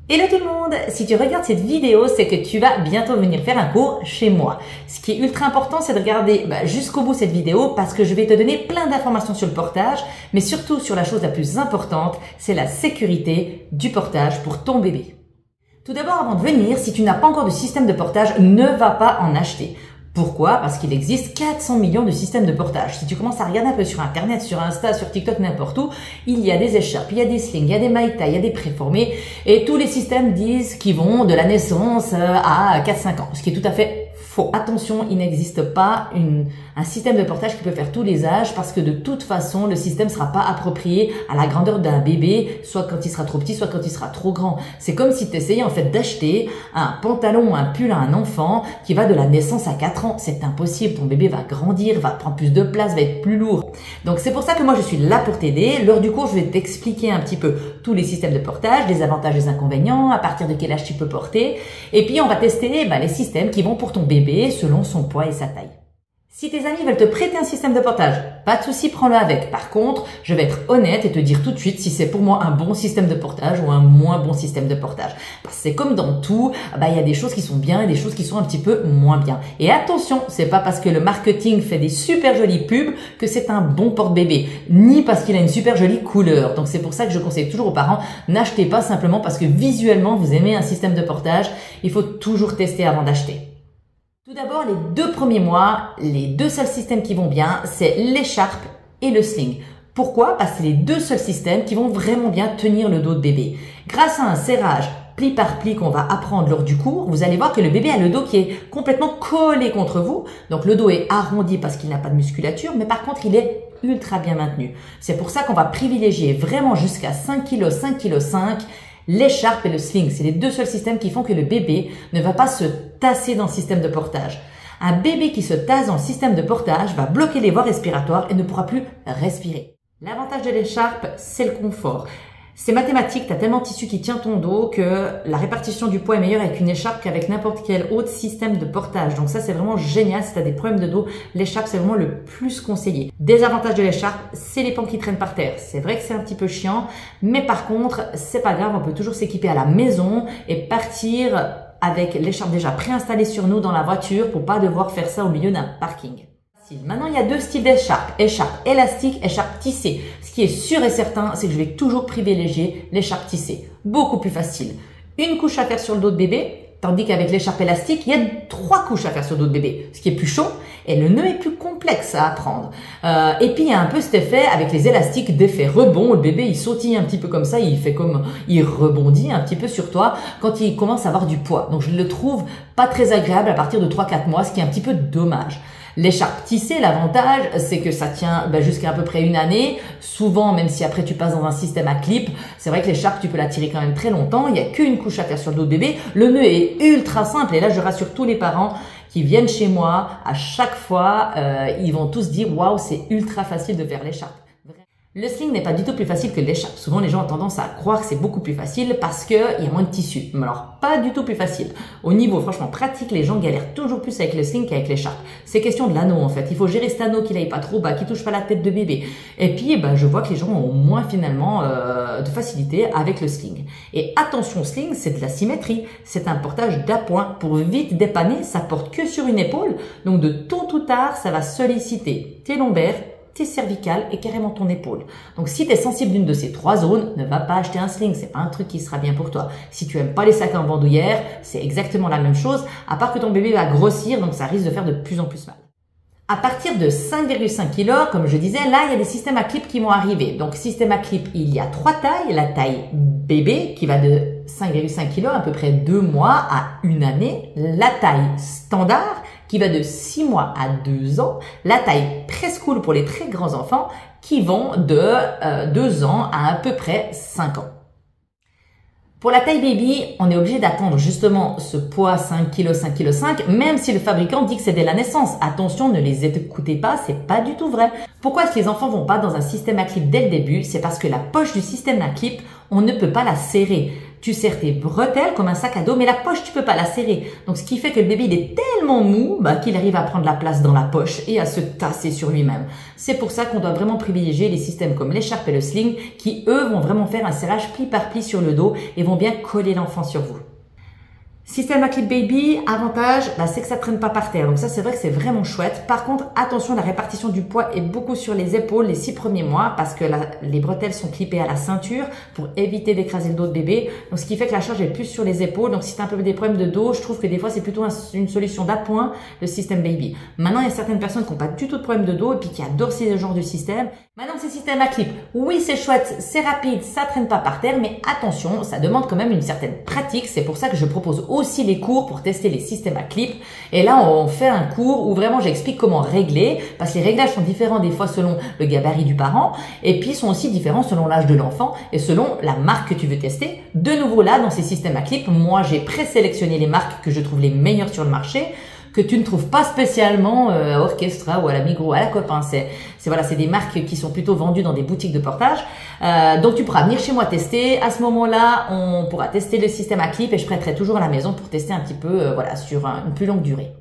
Hello tout le monde! Si tu regardes cette vidéo, c'est que tu vas bientôt venir faire un cours chez moi. Ce qui est ultra important, c'est de regarder jusqu'au bout cette vidéo parce que je vais te donner plein d'informations sur le portage, mais surtout sur la chose la plus importante, c'est la sécurité du portage pour ton bébé. Tout d'abord, avant de venir, si tu n'as pas encore de système de portage, ne va pas en acheter. Pourquoi? Parce qu'il existe 400 millions de systèmes de portage. Si tu commences à regarder un peu sur Internet, sur Insta, sur TikTok, n'importe où, il y a des écharpes, il y a des slings, il y a des mailles taille, il y a des préformés et tous les systèmes disent qu'ils vont de la naissance à 4-5 ans, ce qui est tout à fait faux. Attention, il n'existe pas un système de portage qui peut faire tous les âges parce que de toute façon, le système ne sera pas approprié à la grandeur d'un bébé, soit quand il sera trop petit, soit quand il sera trop grand. C'est comme si tu essayais en fait d'acheter un pantalon ou un pull à un enfant qui va de la naissance à 4 ans. C'est impossible, ton bébé va grandir, va prendre plus de place, va être plus lourd. Donc c'est pour ça que moi je suis là pour t'aider. Lors du cours, je vais t'expliquer un petit peu tous les systèmes de portage, les avantages et les inconvénients, à partir de quel âge tu peux porter. Et puis on va tester les systèmes qui vont pour ton bébé selon son poids et sa taille. Si tes amis veulent te prêter un système de portage, pas de souci, prends-le avec. Par contre, je vais être honnête et te dire tout de suite si c'est pour moi un bon système de portage ou un moins bon système de portage. Parce que c'est comme dans tout, il y a des choses qui sont bien et des choses qui sont un petit peu moins bien. Et attention, c'est pas parce que le marketing fait des super jolies pubs que c'est un bon porte-bébé, ni parce qu'il a une super jolie couleur. Donc c'est pour ça que je conseille toujours aux parents, n'achetez pas simplement parce que visuellement vous aimez un système de portage. Il faut toujours tester avant d'acheter. Tout d'abord, les 2 premiers mois, les 2 seuls systèmes qui vont bien, c'est l'écharpe et le sling. Pourquoi? Parce que c'est les 2 seuls systèmes qui vont vraiment bien tenir le dos de bébé. Grâce à un serrage pli par pli qu'on va apprendre lors du cours, vous allez voir que le bébé a le dos qui est complètement collé contre vous. Donc le dos est arrondi parce qu'il n'a pas de musculature, mais par contre il est ultra bien maintenu. C'est pour ça qu'on va privilégier vraiment jusqu'à 5 kg, 5 kg 5 l'écharpe et le sling. C'est les 2 seuls systèmes qui font que le bébé ne va pas se tasser dans le système de portage. Un bébé qui se tasse dans le système de portage va bloquer les voies respiratoires et ne pourra plus respirer. L'avantage de l'écharpe, c'est le confort. C'est mathématique, tu as tellement de tissu qui tient ton dos que la répartition du poids est meilleure avec une écharpe qu'avec n'importe quel autre système de portage. Donc ça, c'est vraiment génial. Si tu as des problèmes de dos, l'écharpe, c'est vraiment le plus conseillé. Désavantage de l'écharpe, c'est les pans qui traînent par terre. C'est vrai que c'est un petit peu chiant, mais par contre, c'est pas grave, on peut toujours s'équiper à la maison et partir avec l'écharpe déjà préinstallée sur nous dans la voiture pour pas devoir faire ça au milieu d'un parking. Maintenant, il y a 2 styles d'écharpe. Écharpe élastique, écharpe tissée. Ce qui est sûr et certain, c'est que je vais toujours privilégier l'écharpe tissée. Beaucoup plus facile. Une couche à faire sur le dos de bébé, tandis qu'avec l'écharpe élastique, il y a 3 couches à faire sur le dos de bébé. Ce qui est plus chaud et le nœud est plus complexe à apprendre. Et puis, il y a un peu cet effet avec les élastiques d'effet rebond. Le bébé, il sautille un petit peu comme ça, il rebondit un petit peu sur toi quand il commence à avoir du poids. Donc, je le trouve pas très agréable à partir de 3-4 mois, ce qui est un petit peu dommage. L'écharpe tissée, l'avantage, c'est que ça tient jusqu'à à peu près 1 année. Souvent, même si après tu passes dans un système à clip, c'est vrai que l'écharpe, tu peux la tirer quand même très longtemps. Il n'y a qu'une couche à faire sur le dos de bébé. Le nœud est ultra simple. Et là, je rassure tous les parents qui viennent chez moi. À chaque fois, ils vont tous dire « Waouh, c'est ultra facile de faire l'écharpe ». Le sling n'est pas du tout plus facile que l'écharpe. Souvent, les gens ont tendance à croire que c'est beaucoup plus facile parce qu'il y a moins de tissu. Mais alors, pas du tout plus facile. Au niveau, franchement, pratique, les gens galèrent toujours plus avec le sling qu'avec l'écharpe. C'est question de l'anneau, en fait. Il faut gérer cet anneau qu'il n'aille pas trop bas, qu'il touche pas la tête de bébé. Et puis, je vois que les gens ont moins, finalement, de facilité avec le sling. Et attention, sling, c'est de la symétrie. C'est un portage d'appoint. Pour vite dépanner, ça porte que sur une épaule. Donc, de tôt ou tard, ça va solliciter tes lombaires, tes cervicales et carrément ton épaule. Donc, si tu es sensible d'une de ces 3 zones, ne va pas acheter un sling. C'est pas un truc qui sera bien pour toi. Si tu aimes pas les sacs en bandoulière, c'est exactement la même chose, à part que ton bébé va grossir, donc ça risque de faire de plus en plus mal. À partir de 5,5 kg, comme je disais, là, il y a des systèmes à clip qui vont arriver. Donc, système à clip, il y a 3 tailles. La taille bébé, qui va de 5,5 kg, à peu près 2 mois à 1 année. La taille standard, qui va de 6 mois à 2 ans. La taille preschool pour les très grands enfants, qui vont de 2 ans à peu près 5 ans. Pour la taille baby, on est obligé d'attendre justement ce poids 5 kg, 5 kg 5, même si le fabricant dit que c'est dès la naissance. Attention, ne les écoutez pas, c'est pas du tout vrai. Pourquoi est-ce que les enfants vont pas dans un système à clip dès le début? C'est parce que la poche du système à clip, on ne peut pas la serrer. Tu serres tes bretelles comme un sac à dos, mais la poche, tu peux pas la serrer. Donc, ce qui fait que le bébé, il est tellement mou qu'il arrive à prendre la place dans la poche et à se tasser sur lui-même. C'est pour ça qu'on doit vraiment privilégier les systèmes comme l'écharpe et le sling qui, eux, vont vraiment faire un serrage pli par pli sur le dos et vont bien coller l'enfant sur vous. Système à clip baby, avantage, c'est que ça traîne pas par terre. Donc ça, c'est vrai que c'est vraiment chouette. Par contre, attention, la répartition du poids est beaucoup sur les épaules les 6 premiers mois parce que les bretelles sont clippées à la ceinture pour éviter d'écraser le dos de bébé. Donc ce qui fait que la charge est plus sur les épaules. Donc si tu as un peu des problèmes de dos, je trouve que des fois, c'est plutôt une solution d'appoint, le système baby. Maintenant, il y a certaines personnes qui n'ont pas du tout de problème de dos et puis qui adorent ce genre de système. Maintenant, ces systèmes à clip, oui, c'est chouette, c'est rapide, ça traîne pas par terre, mais attention, ça demande quand même une certaine pratique. C'est pour ça que je propose aussi les cours pour tester les systèmes à clip. Et là, on fait un cours où vraiment j'explique comment régler, parce que les réglages sont différents des fois selon le gabarit du parent, et puis sont aussi différents selon l'âge de l'enfant et selon la marque que tu veux tester. De nouveau là, dans ces systèmes à clip, moi j'ai présélectionné les marques que je trouve les meilleures sur le marché, que tu ne trouves pas spécialement à Orchestra ou à la Migros, à la Coop. C'est des marques qui sont plutôt vendues dans des boutiques de portage. Donc tu pourras venir chez moi tester. À ce moment-là, on pourra tester le système à clip et je prêterai toujours à la maison pour tester un petit peu sur une plus longue durée.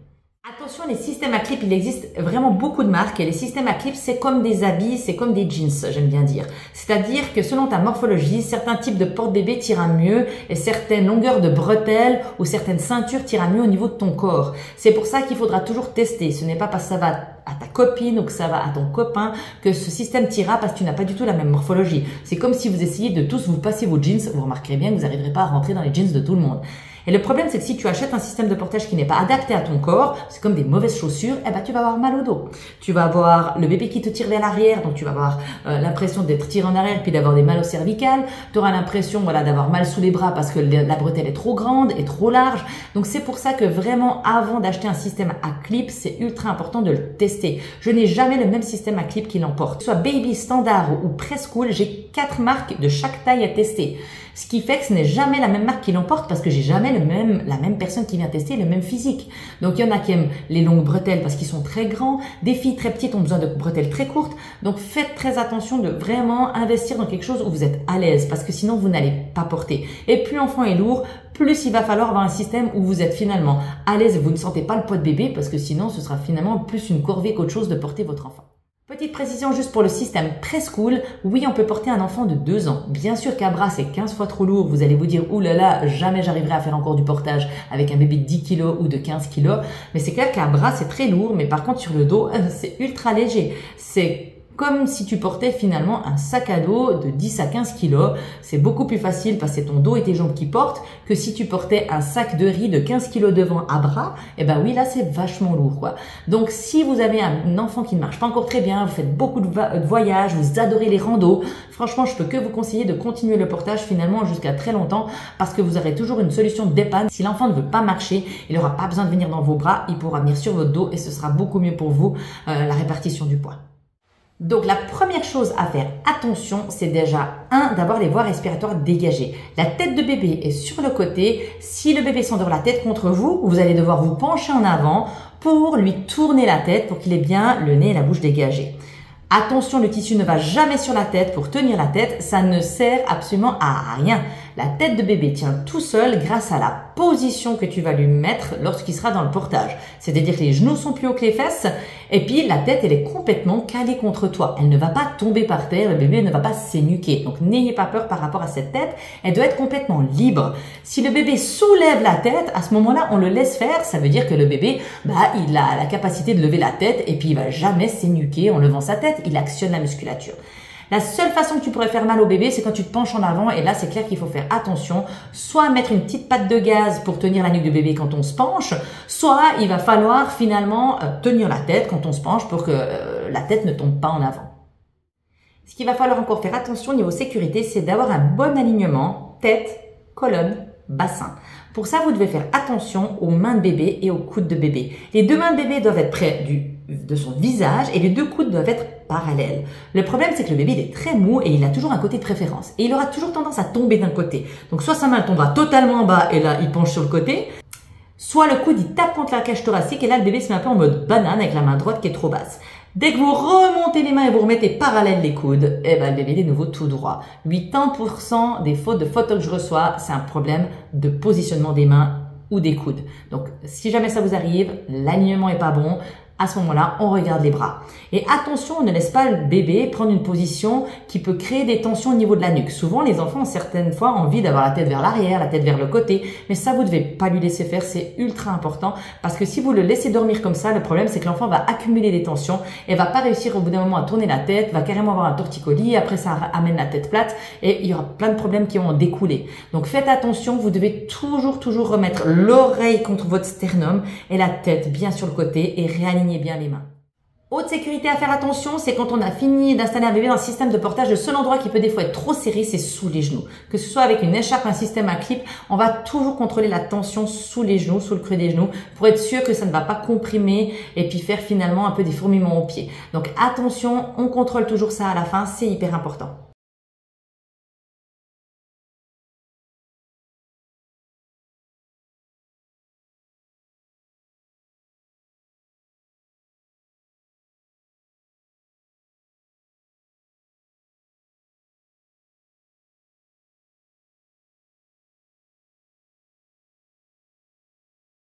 Attention, les systèmes à clip, il existe vraiment beaucoup de marques et les systèmes à clip, c'est comme des habits, c'est comme des jeans, j'aime bien dire. C'est-à-dire que selon ta morphologie, certains types de porte-bébé tirent mieux et certaines longueurs de bretelles ou certaines ceintures tirent mieux au niveau de ton corps. C'est pour ça qu'il faudra toujours tester. Ce n'est pas parce que ça va à ta copine ou que ça va à ton copain que ce système tira parce que tu n'as pas du tout la même morphologie. C'est comme si vous essayez de tous vous passer vos jeans, vous remarquerez bien que vous n'arriverez pas à rentrer dans les jeans de tout le monde. Et le problème, c'est que si tu achètes un système de portage qui n'est pas adapté à ton corps, c'est comme des mauvaises chaussures, tu vas avoir mal au dos. Tu vas avoir le bébé qui te tire vers l'arrière, donc tu vas avoir l'impression d'être tiré en arrière puis d'avoir des mal au cervical. Tu auras l'impression d'avoir mal sous les bras parce que la bretelle est trop grande et trop large. Donc c'est pour ça que vraiment, avant d'acheter un système à clip, c'est ultra important de le tester. Je n'ai jamais le même système à clip qui l'emporte. Que ce soit baby, standard ou preschool, j'ai 4 marques de chaque taille à tester. Ce qui fait que ce n'est jamais la même marque qui l'emporte parce que j'ai jamais la même personne qui vient tester le même physique. Donc, il y en a qui aiment les longues bretelles parce qu'ils sont très grands. Des filles très petites ont besoin de bretelles très courtes. Donc, faites très attention de vraiment investir dans quelque chose où vous êtes à l'aise parce que sinon, vous n'allez pas porter. Et plus l'enfant est lourd, plus il va falloir avoir un système où vous êtes finalement à l'aise et vous ne sentez pas le poids de bébé parce que sinon, ce sera finalement plus une corvée qu'autre chose de porter votre enfant. Petite précision juste pour le système preschool, oui, on peut porter un enfant de 2 ans. Bien sûr qu'à bras, c'est 15 fois trop lourd. Vous allez vous dire, oulala, jamais j'arriverai à faire encore du portage avec un bébé de 10 kg ou de 15 kg. Mais c'est clair qu'à bras, c'est très lourd. Mais par contre, sur le dos, c'est ultra léger. C'est comme si tu portais finalement un sac à dos de 10 à 15 kilos. C'est beaucoup plus facile parce que c'est ton dos et tes jambes qui portent que si tu portais un sac de riz de 15 kilos devant à bras. Oui, là, c'est vachement lourd, quoi. Donc, si vous avez un enfant qui ne marche pas encore très bien, vous faites beaucoup de voyages, vous adorez les randos, franchement, je peux que vous conseiller de continuer le portage finalement jusqu'à très longtemps parce que vous aurez toujours une solution de dépanne. Si l'enfant ne veut pas marcher, il n'aura pas besoin de venir dans vos bras, il pourra venir sur votre dos et ce sera beaucoup mieux pour vous, la répartition du poids. Donc, la première chose à faire attention, c'est déjà, d'avoir les voies respiratoires dégagées. La tête de bébé est sur le côté. Si le bébé s'endort la tête contre vous, vous allez devoir vous pencher en avant pour lui tourner la tête pour qu'il ait bien le nez et la bouche dégagés. Attention, le tissu ne va jamais sur la tête pour tenir la tête. Ça ne sert absolument à rien. La tête de bébé tient tout seul grâce à la position que tu vas lui mettre lorsqu'il sera dans le portage. C'est-à-dire que les genoux sont plus hauts que les fesses et puis la tête, elle est complètement calée contre toi. Elle ne va pas tomber par terre, le bébé ne va pas s'énuquer. Donc, n'ayez pas peur par rapport à cette tête. Elle doit être complètement libre. Si le bébé soulève la tête, à ce moment-là, on le laisse faire. Ça veut dire que le bébé, il a la capacité de lever la tête et puis il va jamais s'énuquer en levant sa tête. Il actionne la musculature. La seule façon que tu pourrais faire mal au bébé, c'est quand tu te penches en avant et là, c'est clair qu'il faut faire attention. Soit mettre une petite patte de gaz pour tenir la nuque du bébé quand on se penche, soit il va falloir finalement tenir la tête quand on se penche pour que la tête ne tombe pas en avant. Ce qu'il va falloir encore faire attention au niveau sécurité, c'est d'avoir un bon alignement tête, colonne, bassin. Pour ça, vous devez faire attention aux mains de bébé et aux coudes de bébé. Les 2 mains de bébé doivent être près de son visage et les 2 coudes doivent être parallèles. Le problème, c'est que le bébé il est très mou et il a toujours un côté de préférence. Et il aura toujours tendance à tomber d'un côté. Donc, soit sa main tombera totalement en bas et là, il penche sur le côté. Soit le coude, il tape contre la cage thoracique et là, le bébé se met un peu en mode banane avec la main droite qui est trop basse. Dès que vous remontez les mains et vous remettez parallèles les coudes, eh ben, le bébé est de nouveau tout droit. 80% des fautes de photos que je reçois, c'est un problème de positionnement des mains ou des coudes. Donc, si jamais ça vous arrive, l'alignement est pas bon, à ce moment-là, on regarde les bras. Et attention, on ne laisse pas le bébé prendre une position qui peut créer des tensions au niveau de la nuque. Souvent, les enfants ont certaines fois envie d'avoir la tête vers l'arrière, la tête vers le côté, mais ça, vous ne devez pas lui laisser faire, c'est ultra important parce que si vous le laissez dormir comme ça, le problème, c'est que l'enfant va accumuler des tensions et va pas réussir au bout d'un moment à tourner la tête, va carrément avoir un torticolis, après ça amène la tête plate et il y aura plein de problèmes qui vont en découler. Donc, faites attention, vous devez toujours remettre l'oreille contre votre sternum et la tête bien sur le côté et réaligner bien les mains. Autre sécurité à faire attention, c'est quand on a fini d'installer un bébé dans un système de portage, le seul endroit qui peut des fois être trop serré, c'est sous les genoux. Que ce soit avec une écharpe, un système à clip, on va toujours contrôler la tension sous les genoux, sous le creux des genoux, pour être sûr que ça ne va pas comprimer et puis faire finalement un peu des fourmillements aux pieds. Donc attention, on contrôle toujours ça à la fin, c'est hyper important.